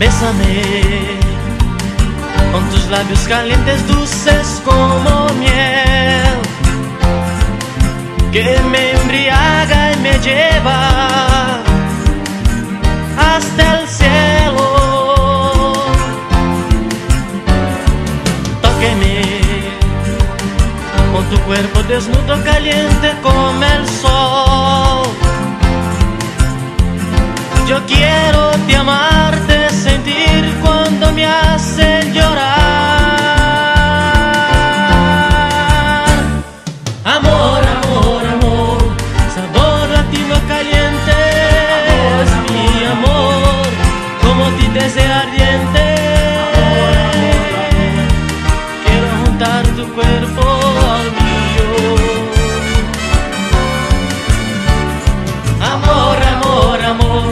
Bésame con tus labios calientes, dulces como miel, que me embriaga y me lleva hasta el cielo. Tóqueme con tu cuerpo desnudo, caliente como el sol. Yo quiero te amarte, sentir cuando me hacen llorar. Amor, amor, amor, sabor latino caliente, es mi amor, como ti deseo ardiente. Quiero juntar tu cuerpo al mío. Amor, amor, amor,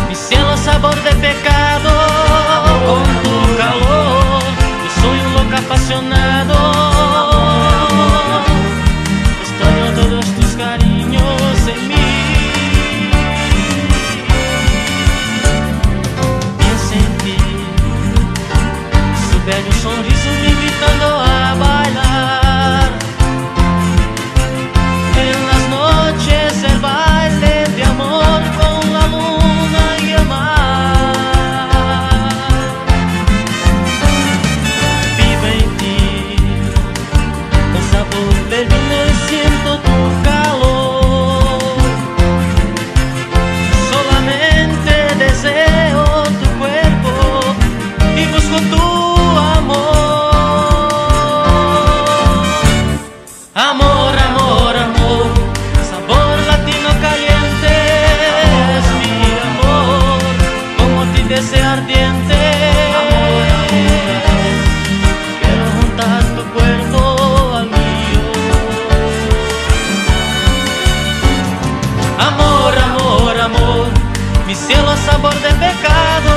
mi cielo sabor de pecado, con tu calor, yo soy un loco apasionado. Extraño todos tus cariños en mí. Pienso en ti, su bello sonriso me invitando a bailar. En las noches el baile de amor con la luna y el mar. Vivo en ti, con sabor del vino y siento tu calor. Solamente deseo tu cuerpo y busco tu amor. Amor, amor, amor, sabor latino caliente, es mi amor, como ti deseo ardiente. Quiero juntar tu cuerpo al mío. Amor, amor, amor, mi cielo sabor de pecado,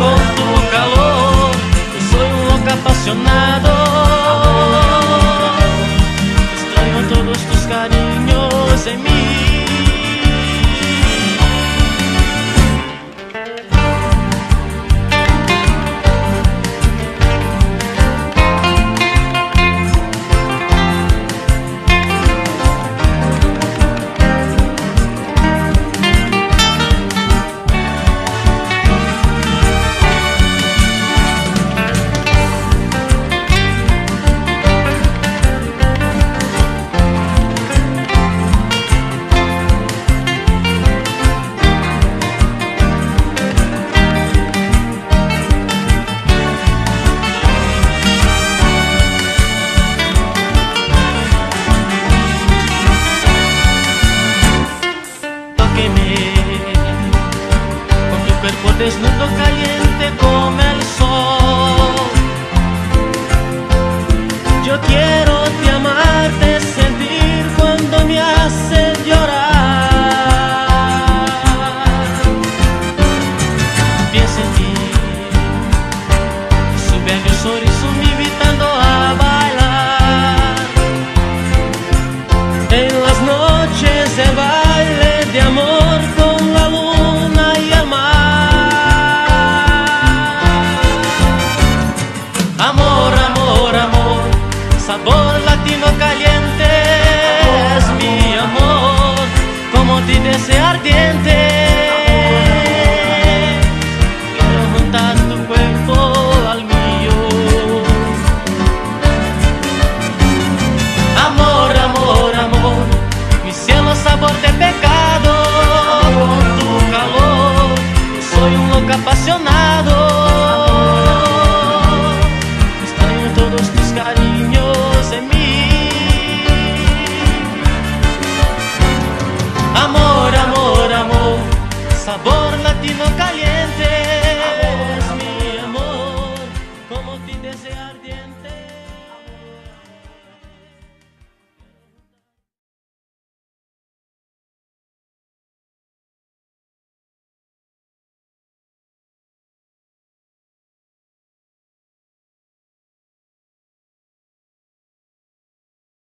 con tu calor, yo soy un loco apasionado. Extraño todos tus cariños en mí. Con tu cuerpo desnudo caliente como el sol. Yo quiero te amarte, sentir cuando me haces llorar. Pienso en ti, su bello sonriso mi vida